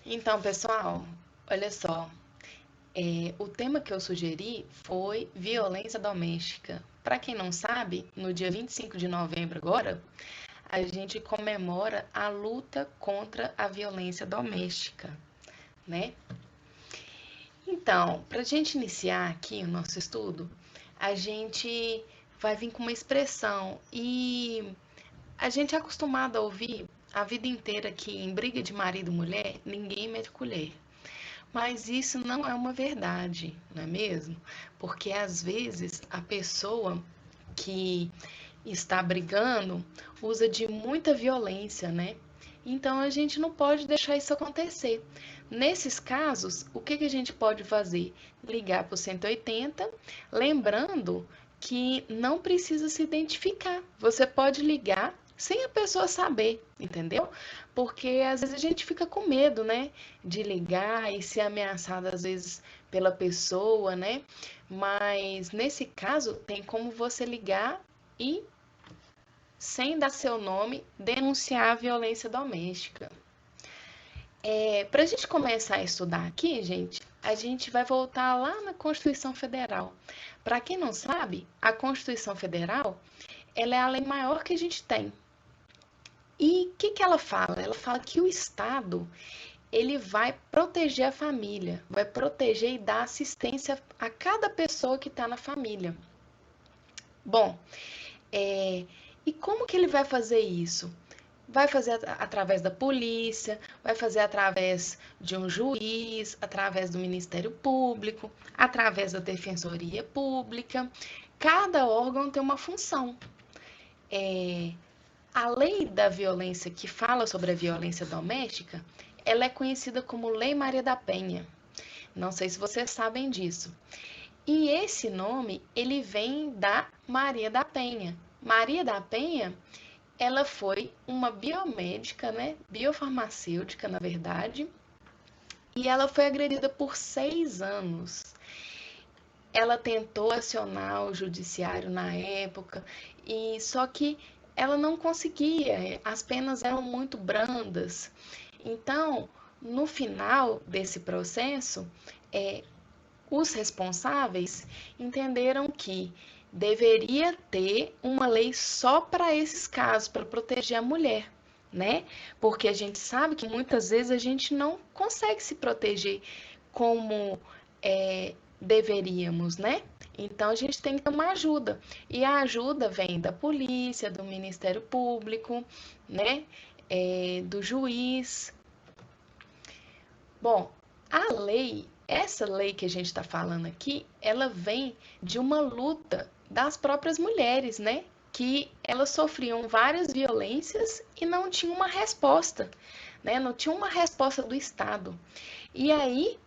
Então, pessoal, olha só, o tema que eu sugeri foi violência doméstica. Para quem não sabe, no dia 25 de novembro agora, a gente comemora a luta contra a violência doméstica, né? Então, para a gente iniciar aqui o nosso estudo, a gente vai vir com uma expressão e a gente é acostumado a ouvir a vida inteira que em briga de marido e mulher, ninguém mete colher. Mas isso não é uma verdade, não é mesmo? Porque às vezes a pessoa que está brigando usa de muita violência, né? Então a gente não pode deixar isso acontecer. Nesses casos, o que a gente pode fazer? Ligar para o 180, lembrando que não precisa se identificar. Você pode ligar sem a pessoa saber, entendeu? Porque às vezes a gente fica com medo, né, de ligar e ser ameaçado às vezes pela pessoa, né? Mas nesse caso tem como você ligar e, sem dar seu nome, denunciar a violência doméstica. Para a gente começar a estudar aqui, gente, a gente vai voltar lá na Constituição Federal. Para quem não sabe, a Constituição Federal ela é a lei maior que a gente tem. E o que ela fala? Ela fala que o Estado ele vai proteger a família, vai proteger e dar assistência a cada pessoa que está na família. Bom, e como que ele vai fazer isso? Vai fazer através da polícia, vai fazer através de um juiz, através do Ministério Público, através da Defensoria Pública. Cada órgão tem uma função. A lei da violência que fala sobre a violência doméstica, ela é conhecida como Lei Maria da Penha. Não sei se vocês sabem disso. E esse nome, ele vem da Maria da Penha. Maria da Penha, ela foi uma biomédica, né? Biofarmacêutica, na verdade, e ela foi agredida por 6 anos. Ela tentou acionar o judiciário na época, e só que ela não conseguia, as penas eram muito brandas. Então, no final desse processo, os responsáveis entenderam que deveria ter uma lei só para esses casos, para proteger a mulher, né? Porque a gente sabe que muitas vezes a gente não consegue se proteger como deveríamos, né? Então a gente tem que ter uma ajuda. E a ajuda vem da polícia, do Ministério Público, né? Do juiz. Bom, a lei, essa lei que a gente está falando aqui, ela vem de uma luta das próprias mulheres, né? Que elas sofriam várias violências e não tinham uma resposta, né? Não tinha uma resposta do Estado. E aí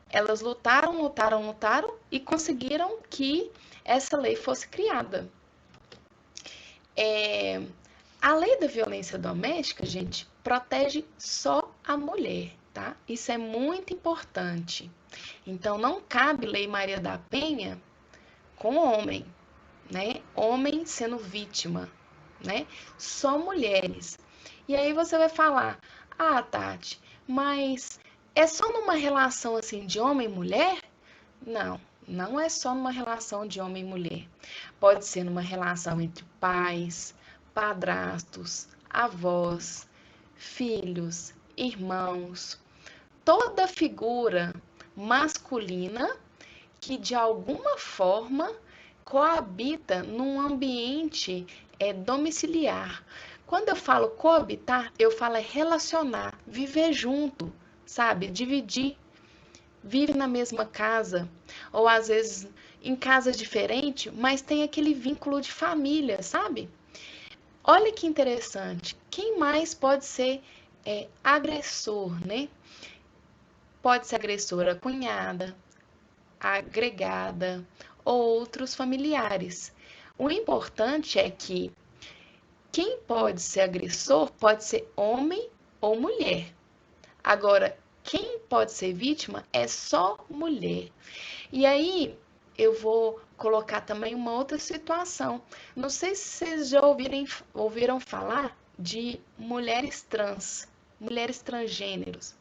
elas lutaram, lutaram, lutaram e conseguiram que essa lei fosse criada. A lei da violência doméstica, gente, protege só a mulher, tá? Isso é muito importante. Então, não cabe Lei Maria da Penha com homem, né? Homem sendo vítima, né? Só mulheres. E aí você vai falar, ah, Tati, mas é só numa relação assim de homem e mulher? Não, não é só numa relação de homem e mulher. Pode ser numa relação entre pais, padrastos, avós, filhos, irmãos, toda figura masculina que de alguma forma coabita num ambiente domiciliar. Quando eu falo coabitar, eu falo relacionar, viver junto, sabe? Dividir, vive na mesma casa, ou às vezes em casas diferentes, mas tem aquele vínculo de família, sabe? Olha que interessante. Quem mais pode ser agressor, né? Pode ser agressora a cunhada, a agregada ou outros familiares. O importante é que quem pode ser agressor pode ser homem ou mulher. Agora, quem pode ser vítima é só mulher. E aí eu vou colocar também uma outra situação. Não sei se vocês já ouviram falar de mulheres trans. mulheres transgêneros.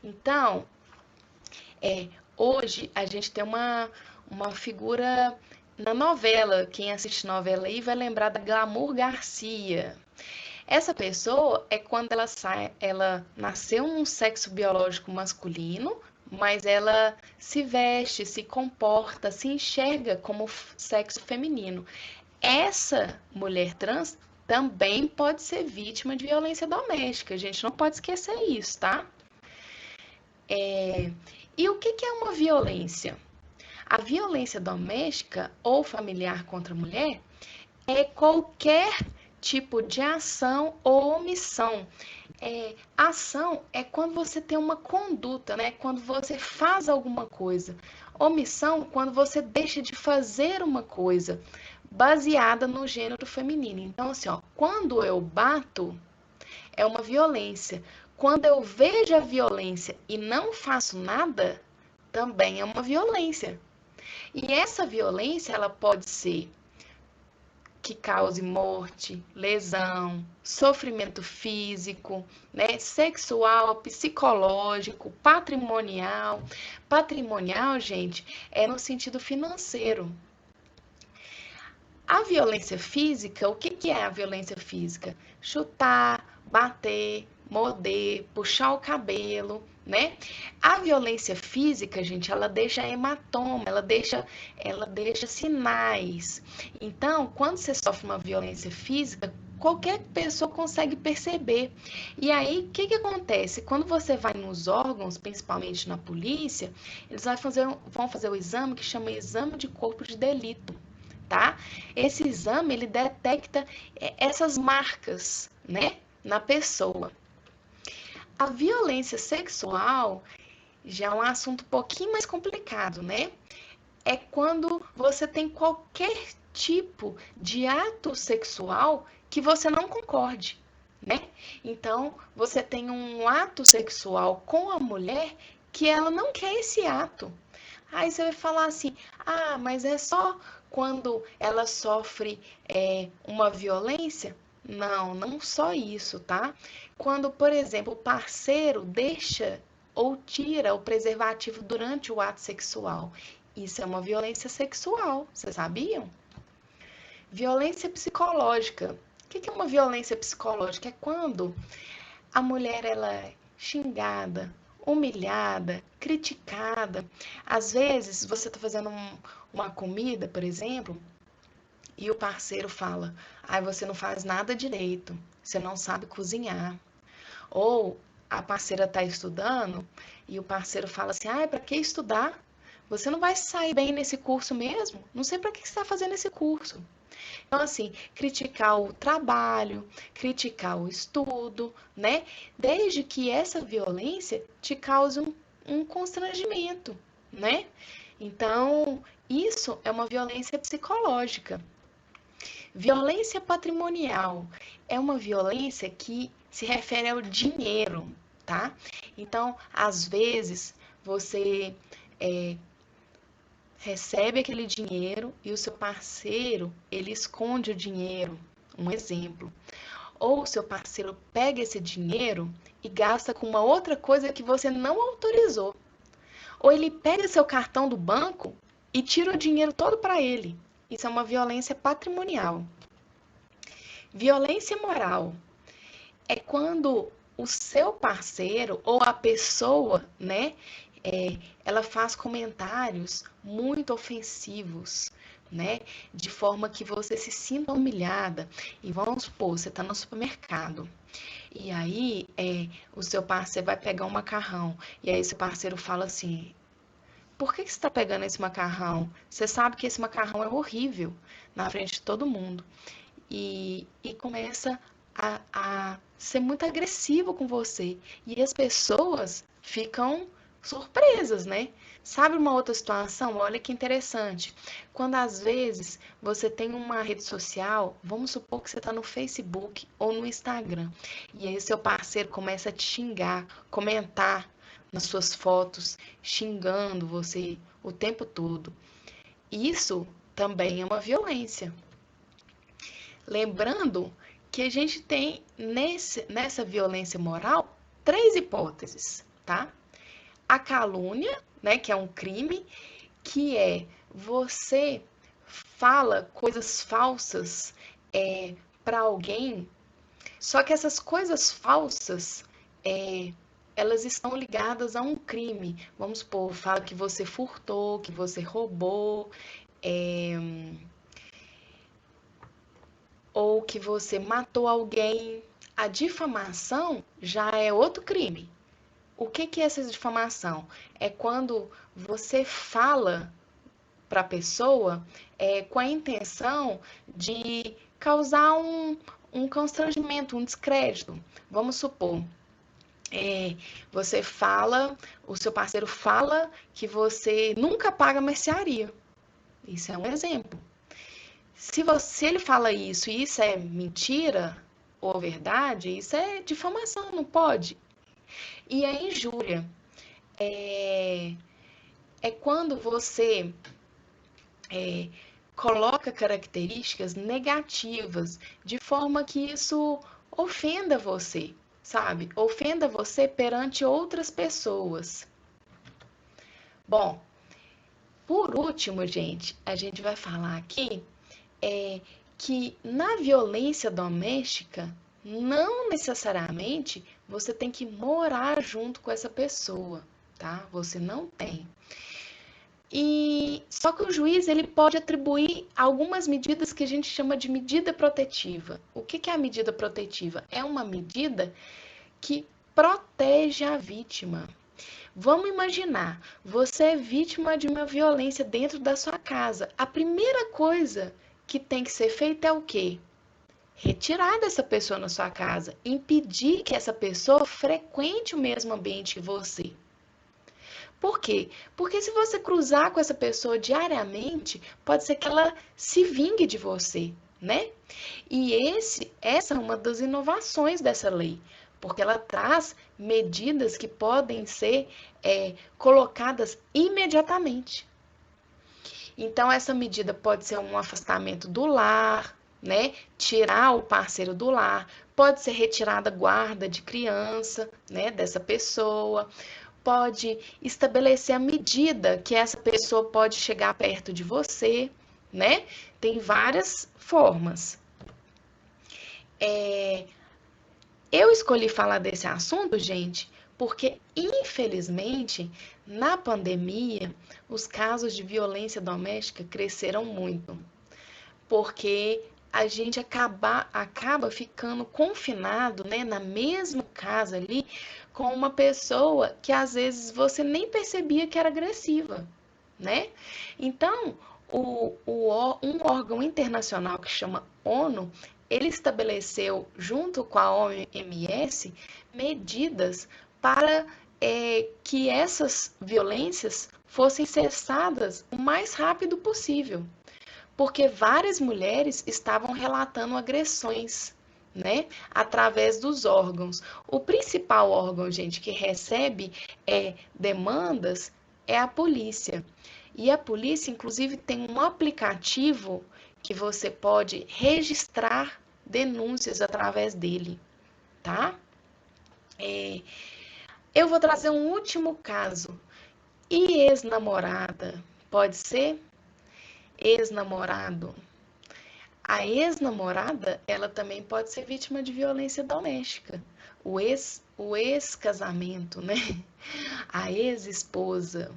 Então, hoje a gente tem uma figura na novela. Quem assiste novela aí vai lembrar da Glamour Garcia. Essa pessoa é quando ela nasceu num sexo biológico masculino, mas ela se veste, se comporta, se enxerga como sexo feminino. Essa mulher trans também pode ser vítima de violência doméstica. A gente não pode esquecer isso, tá? E o que é uma violência? A violência doméstica ou familiar contra a mulher é qualquer tipo de ação ou omissão. Ação é quando você tem uma conduta, né? Quando você faz alguma coisa. Omissão, quando você deixa de fazer uma coisa baseada no gênero feminino. Então, assim, ó, quando eu bato, é uma violência. Quando eu vejo a violência e não faço nada, também é uma violência. E essa violência, ela pode ser que cause morte, lesão, sofrimento físico, né, sexual, psicológico, patrimonial. Patrimonial, gente, é no sentido financeiro. A violência física, o que é a violência física? Chutar, bater, morder, puxar o cabelo, né? A violência física, gente, ela deixa hematoma, ela deixa sinais. Então, quando você sofre uma violência física, qualquer pessoa consegue perceber. E aí, o que acontece? Quando você vai nos órgãos, principalmente na polícia, eles vão fazer o exame que chama exame de corpo de delito. Tá? Esse exame ele detecta essas marcas, né, na pessoa. A violência sexual já é um assunto um pouquinho mais complicado, né? É quando você tem qualquer tipo de ato sexual que você não concorde, né? Então, você tem um ato sexual com a mulher que ela não quer esse ato. Aí você vai falar assim: ah, mas é só quando ela sofre uma violência? Não, não só isso, tá? Quando, por exemplo, o parceiro deixa ou tira o preservativo durante o ato sexual. Isso é uma violência sexual, vocês sabiam? Violência psicológica. O que é uma violência psicológica? É quando a mulher ela é xingada, humilhada, criticada. Às vezes você está fazendo uma comida, por exemplo, e o parceiro fala: "Ai, você não faz nada direito, você não sabe cozinhar". Ou a parceira está estudando e o parceiro fala assim: "Ai, para que estudar? Você não vai sair bem nesse curso mesmo? Não sei para que você está fazendo esse curso". Então, assim, criticar o trabalho, criticar o estudo, né? Desde que essa violência te cause um constrangimento, né? Então, isso é uma violência psicológica. Violência patrimonial é uma violência que se refere ao dinheiro, tá? Então, às vezes, você recebe aquele dinheiro e o seu parceiro, ele esconde o dinheiro. Um exemplo. Ou o seu parceiro pega esse dinheiro e gasta com uma outra coisa que você não autorizou. Ou ele pega seu cartão do banco e tira o dinheiro todo para ele. Isso é uma violência patrimonial. Violência moral é quando o seu parceiro ou a pessoa, né, ela faz comentários muito ofensivos, né, de forma que você se sinta humilhada. E vamos supor, você está no supermercado. E aí, o seu parceiro vai pegar um macarrão. E aí, seu parceiro fala assim: por que você está pegando esse macarrão? Você sabe que esse macarrão é horrível na frente de todo mundo. E começa a ser muito agressivo com você. E as pessoas ficam surpresas, né? Sabe uma outra situação? Olha que interessante. Quando às vezes você tem uma rede social, vamos supor que você está no Facebook ou no Instagram, e aí seu parceiro começa a te xingar, comentar nas suas fotos, xingando você o tempo todo. Isso também é uma violência. Lembrando que a gente tem nessa violência moral três hipóteses, tá? A calúnia, né, que é um crime, que é você fala coisas falsas para alguém, só que essas coisas falsas elas estão ligadas a um crime. Vamos supor, fala que você furtou, que você roubou, ou que você matou alguém. A difamação já é outro crime. O que é essa difamação? É quando você fala para a pessoa com a intenção de causar um constrangimento, um descrédito. Vamos supor, você fala, o seu parceiro fala que você nunca paga mercearia. Isso é um exemplo. Se ele fala isso e isso é mentira ou verdade, isso é difamação, não pode. E a injúria é quando você coloca características negativas de forma que isso ofenda você, sabe? Ofenda você perante outras pessoas. Bom, por último, gente, a gente vai falar aqui que na violência doméstica, não necessariamente você tem que morar junto com essa pessoa, tá? Você não tem. E só que o juiz ele pode atribuir algumas medidas que a gente chama de medida protetiva. O que é a medida protetiva? É uma medida que protege a vítima. Vamos imaginar, você é vítima de uma violência dentro da sua casa. A primeira coisa que tem que ser feita é o quê? Retirar dessa pessoa na sua casa, impedir que essa pessoa frequente o mesmo ambiente que você. Por quê? Porque se você cruzar com essa pessoa diariamente, pode ser que ela se vingue de você, né? E essa é uma das inovações dessa lei, porque ela traz medidas que podem ser colocadas imediatamente. Então, essa medida pode ser um afastamento do lar, né? Tirar o parceiro do lar, pode ser retirada guarda de criança, né? Dessa pessoa, pode estabelecer a medida que essa pessoa pode chegar perto de você, né? Tem várias formas. Eu escolhi falar desse assunto, gente, porque infelizmente na pandemia os casos de violência doméstica cresceram muito, porque a gente acaba ficando confinado, né, na mesma casa ali, com uma pessoa que às vezes você nem percebia que era agressiva, né? Então, um órgão internacional que chama ONU, ele estabeleceu, junto com a OMS, medidas para que essas violências fossem cessadas o mais rápido possível, porque várias mulheres estavam relatando agressões, né, através dos órgãos. O principal órgão, gente, que recebe demandas é a polícia. E a polícia, inclusive, tem um aplicativo que você pode registrar denúncias através dele, tá? Eu vou trazer um último caso. E ex-namorada? Pode ser? Ex-namorado? A ex-namorada, ela também pode ser vítima de violência doméstica. O ex-casamento, né? A ex-esposa,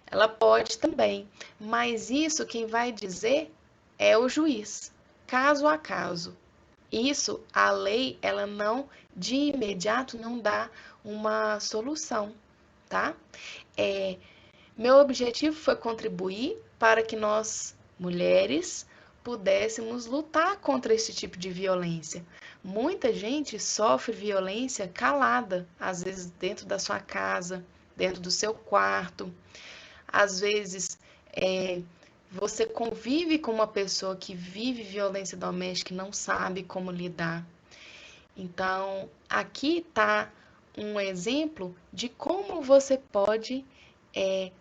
ela pode também. Mas isso quem vai dizer é o juiz, caso a caso. Isso, a lei, ela não, de imediato, não dá uma solução, tá? Meu objetivo foi contribuir para que nós, mulheres, pudéssemos lutar contra esse tipo de violência. Muita gente sofre violência calada, às vezes dentro da sua casa, dentro do seu quarto. Às vezes, você convive com uma pessoa que vive violência doméstica e não sabe como lidar. Então, aqui está um exemplo de como você pode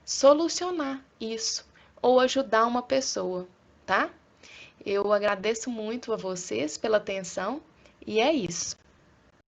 solucionar isso ou ajudar uma pessoa, tá? Eu agradeço muito a vocês pela atenção e é isso.